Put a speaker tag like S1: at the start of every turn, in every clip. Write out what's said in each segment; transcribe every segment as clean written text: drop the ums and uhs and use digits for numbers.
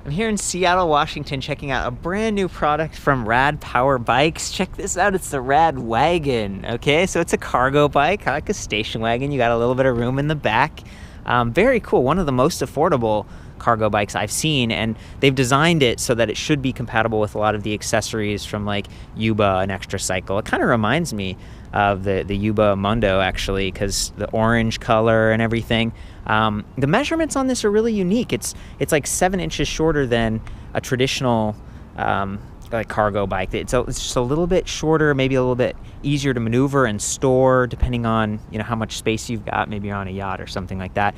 S1: I'm here in Seattle, Washington, checking out a brand new product from Rad Power Bikes. Check this out, it's the RadWagon. Okay, so it's a cargo bike, like a station wagon. You got a little bit of room in the back. Very cool, one of the most affordable cargo bikes I've seen, and they've designed it so that it should be compatible with a lot of the accessories from like Yuba and Extra Cycle. It kind of reminds me of the Yuba Mundo, actually, because the orange color and everything. The measurements on this are really unique. It's like 7 inches shorter than a traditional like cargo bike. It's just a little bit shorter, maybe a little bit easier to maneuver and store, depending on how much space you've got. Maybe you're on a yacht or something like that.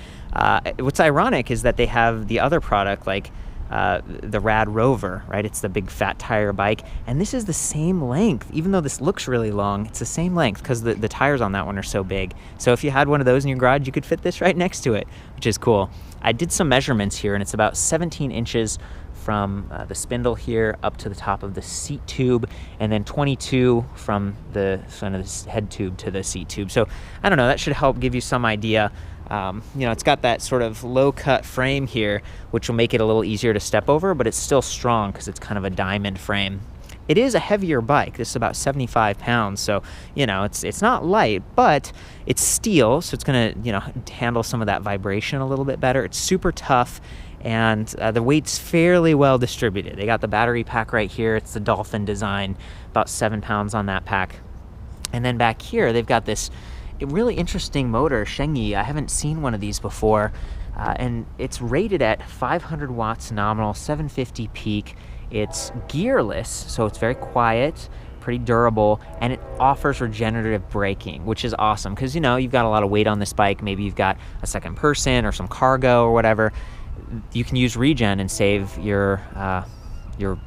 S1: What's ironic is that they have the other product, like the Rad Rover, right? It's the big fat tire bike, and this is the same length. Even though this looks really long, it's the same length because the tires on that one are so big. So if you had one of those in your garage, you could fit this right next to it, which is cool. I did some measurements here, and it's about 17 inches from the spindle here up to the top of the seat tube, and then 22 from the front of the head tube to the seat tube. So I don't know, that should help give you some idea. It's got that sort of low cut frame here, which will make it a little easier to step over, but it's still strong because it's kind of a diamond frame. It is a heavier bike. This is about 75 pounds, so it's not light, but it's steel, so it's gonna handle some of that vibration a little bit better. It's super tough, and the weight's fairly well distributed. They got the battery pack right here. It's the Dolphin design, about 7 pounds on that pack. And then back here, they've got this really interesting motor, Shengyi. I haven't seen one of these before, and it's rated at 500 watts nominal, 750 peak. It's gearless, so it's very quiet, pretty durable, and it offers regenerative braking, which is awesome because you've got a lot of weight on this bike. Maybe you've got a second person or some cargo or whatever. You can use regen and save your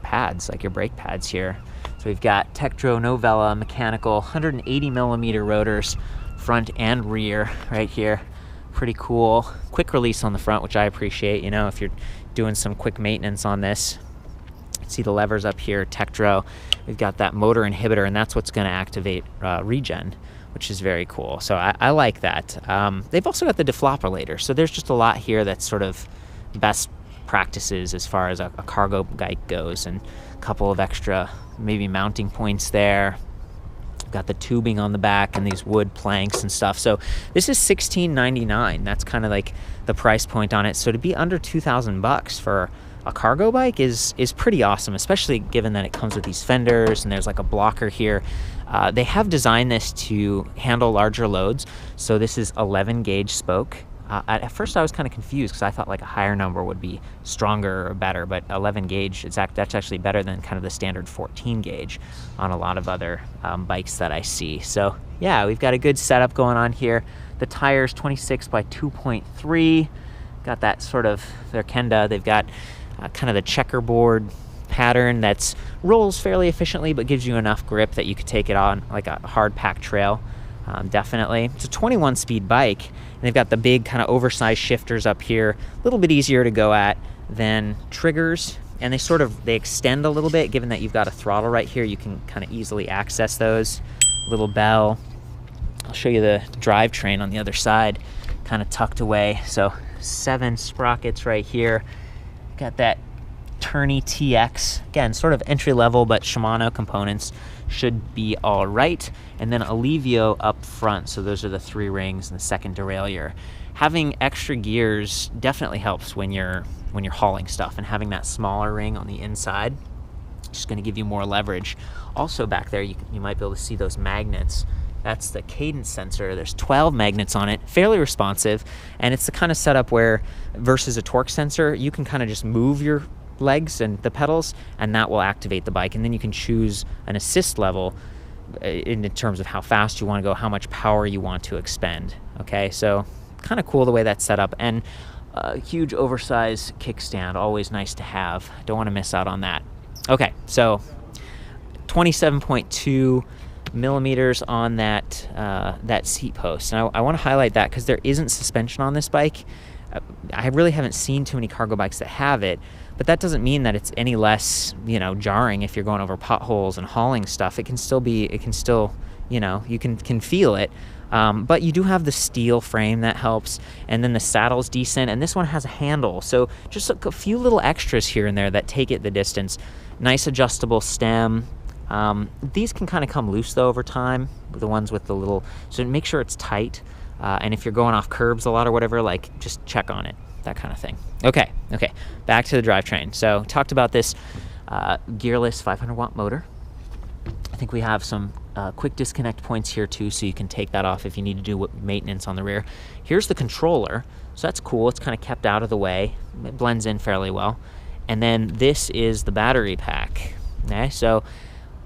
S1: pads, like your brake pads here. So we've got Tektro Novella mechanical 180 millimeter rotors, front and rear right here. Pretty cool. Quick release on the front, which I appreciate, if you're doing some quick maintenance on this. See the levers up here, Tektro. We've got that motor inhibitor, and that's what's going to activate regen, which is very cool. So I like that. They've also got the defloppulator, so there's just a lot here that's sort of best practices as far as a cargo bike goes, and a couple of extra maybe mounting points there. Got the tubing on the back and these wood planks and stuff. So this is $16.99. That's kind of like the price point on it. So to be under $2,000 for a cargo bike is pretty awesome, especially given that it comes with these fenders and there's like a blocker here. They have designed this to handle larger loads. So this is 11 gauge spoke. At first I was kind of confused because I thought like a higher number would be stronger or better, but 11 gauge, that's actually better than kind of the standard 14 gauge on a lot of other bikes that I see. So yeah, we've got a good setup going on here. The tires 26 by 2.3, got that sort of, they're Kenda, they've got kind of the checkerboard pattern that's rolls fairly efficiently but gives you enough grip that you could take it on like a hard packed trail. Definitely. It's a 21 speed bike, and they've got the big kind of oversized shifters up here, a little bit easier to go at than triggers, and they extend a little bit. Given that you've got a throttle right here, you can kind of easily access those. Little bell. I'll show you the drivetrain on the other side, kind of tucked away. So 7 sprockets right here. Got that Tourney TX, again, sort of entry level, but Shimano components should be all right. And then Alivio up front, so those are the 3 rings and the second derailleur. Having extra gears definitely helps when you're hauling stuff, and having that smaller ring on the inside just going to give you more leverage. Also back there, you might be able to see those magnets. That's the cadence sensor. There's 12 magnets on it, fairly responsive, and it's the kind of setup where versus a torque sensor, you can kind of just move your legs and the pedals, and that will activate the bike, and then you can choose an assist level in terms of how fast you want to go, how much power you want to expend. Okay, so kind of cool the way that's set up, and a huge oversized kickstand, always nice to have. Don't want to miss out on that. Okay, so 27.2 millimeters on that seat post, and I want to highlight that because there isn't suspension on this bike. I really haven't seen too many cargo bikes that have it, but that doesn't mean that it's any less, jarring if you're going over potholes and hauling stuff. You can feel it. But you do have the steel frame that helps, and then the saddle's decent, and this one has a handle. So just a few little extras here and there that take it the distance. Nice adjustable stem. These can kind of come loose though over time, the ones with the little, so make sure it's tight. And if you're going off curbs a lot or whatever, like just check on it, that kind of thing. Okay, back to the drivetrain. So talked about this gearless 500-watt motor. I think we have some quick disconnect points here too, so you can take that off if you need to do maintenance on the rear. Here's the controller, so that's cool. It's kind of kept out of the way. It blends in fairly well. And then this is the battery pack. Okay, so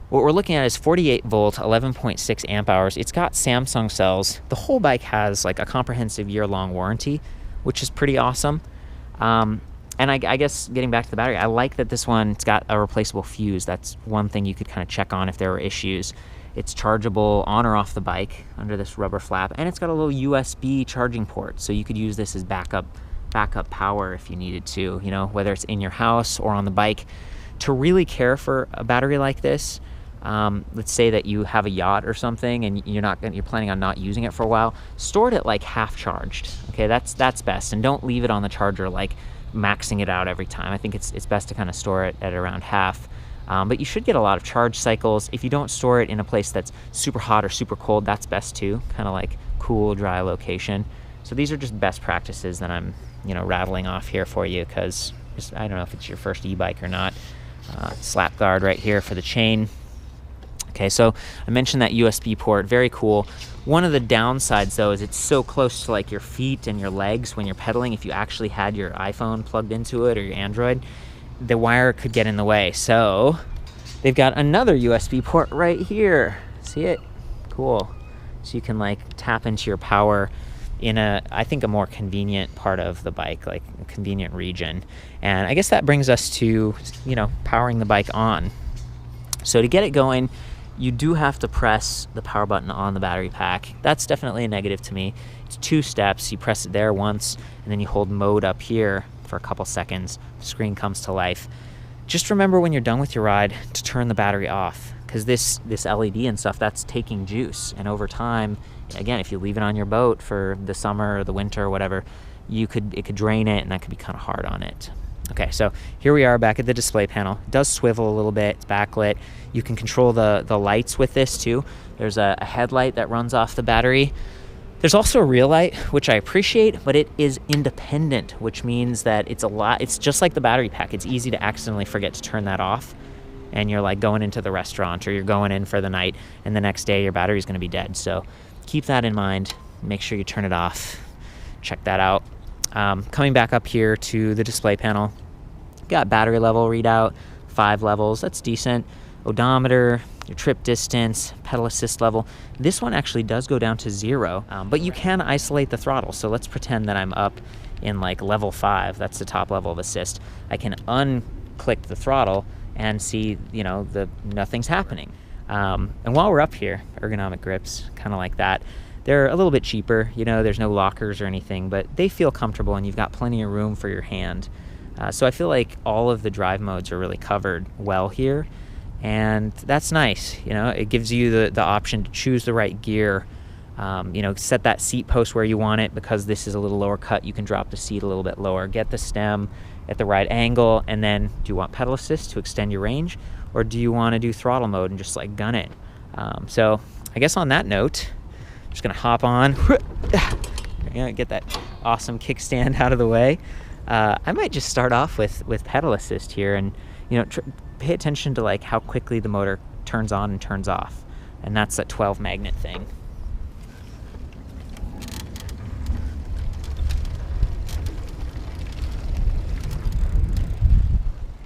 S1: what we're looking at is 48 volt, 11.6 amp hours. It's got Samsung cells. The whole bike has like a comprehensive year-long warranty, which is pretty awesome. And I guess getting back to the battery, I like that this one, it's got a replaceable fuse. That's one thing you could kind of check on if there were issues. It's chargeable on or off the bike under this rubber flap, and it's got a little USB charging port, so you could use this as backup power if you needed to, you know, whether it's in your house or on the bike. To really care for a battery like this, let's say that you have a yacht or something and you're planning on not using it for a while, store it at like half charged. Okay, that's best, and don't leave it on the charger like maxing it out every time. I think it's best to kind of store it at around half. But you should get a lot of charge cycles. If you don't store it in a place that's super hot or super cold, that's best too, kind of like cool, dry location. So these are just best practices that I'm, you know, rattling off here for you, because I don't know if it's your first e-bike or not. Slap guard right here for the chain. Okay, so I mentioned that USB port, very cool. One of the downsides though is it's so close to like your feet and your legs when you're pedaling. If you actually had your iPhone plugged into it or your Android, the wire could get in the way. So they've got another USB port right here. See it? Cool. So you can like tap into your power in I think a more convenient part of the bike, like a convenient region. And I guess that brings us to, you know, powering the bike on. So to get it going, you do have to press the power button on the battery pack. That's definitely a negative to me. It's 2 steps. You press it there once, and then you hold mode up here for a couple seconds. The screen comes to life. Just remember when you're done with your ride to turn the battery off, because this LED and stuff, that's taking juice. And over time, again, if you leave it on your boat for the summer or the winter or whatever, it could drain it, and that could be kind of hard on it. Okay, so here we are back at the display panel. It does swivel a little bit, it's backlit. You can control the lights with this too. There's a headlight that runs off the battery. There's also a rear light, which I appreciate, but it is independent, which means that it's just like the battery pack. It's easy to accidentally forget to turn that off, and you're like going into the restaurant or you're going in for the night, and the next day your battery's gonna be dead. So keep that in mind, make sure you turn it off. Check that out. Coming back up here to the display panel, got battery level readout, 5 levels, that's decent. Odometer, your trip distance, pedal assist level. This one actually does go down to 0, but you can isolate the throttle. So let's pretend that I'm up in like level 5, that's the top level of assist. I can unclick the throttle and see, you know, nothing's happening. And while we're up here, ergonomic grips, kind of like that. They're a little bit cheaper, you know, there's no lockers or anything, but they feel comfortable and you've got plenty of room for your hand. So I feel like all of the drive modes are really covered well here, and that's nice. You know, it gives you the option to choose the right gear, you know, set that seat post where you want it. Because this is a little lower cut, you can drop the seat a little bit lower, get the stem at the right angle, and then do you want pedal assist to extend your range, or do you want to do throttle mode and just like gun it? So I guess on that note, I'm just gonna hop on, get that awesome kickstand out of the way. I might just start off with pedal assist here, and you know, pay attention to like how quickly the motor turns on and turns off, and that's that 12 magnet thing.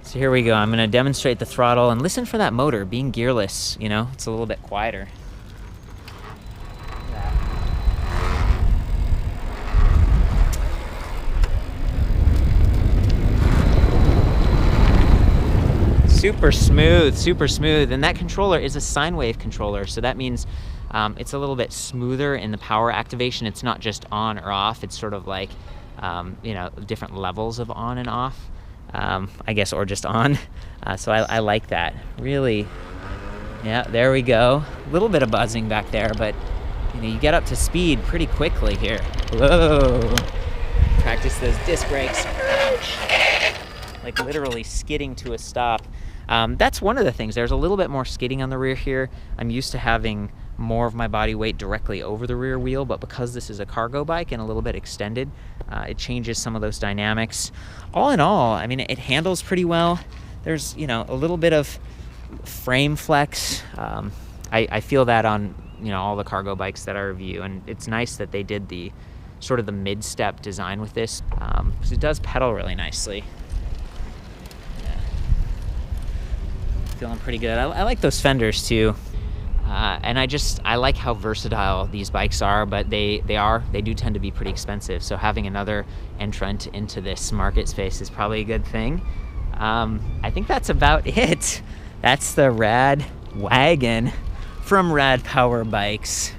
S1: So here we go. I'm going to demonstrate the throttle, and listen for that motor. Being gearless, you know, it's a little bit quieter. Super smooth, and that controller is a sine wave controller, so that means it's a little bit smoother in the power activation. It's not just on or off, it's sort of like you know, different levels of on and off, I guess, or just on. So I like that, really. Yeah, there we go. A little bit of buzzing back there, but you get up to speed pretty quickly here. Whoa. Practice those disc brakes. Like literally skidding to a stop. That's one of the things. There's a little bit more skidding on the rear here. I'm used to having more of my body weight directly over the rear wheel, but because this is a cargo bike and a little bit extended, it changes some of those dynamics. All in all, I mean, it handles pretty well. There's, a little bit of frame flex. I feel that on, all the cargo bikes that I review, and it's nice that they did the sort of the mid-step design with this, because it does pedal really nicely. Feeling pretty good. I like those fenders too, and I like how versatile these bikes are, but they do tend to be pretty expensive, so having another entrant into this market space is probably a good thing. I think that's about it. That's the RadWagon from Rad Power Bikes.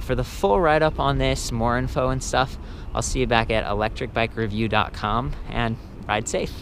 S1: For the full write-up on this, more info and stuff, I'll see you back at electricbikereview.com, and ride safe.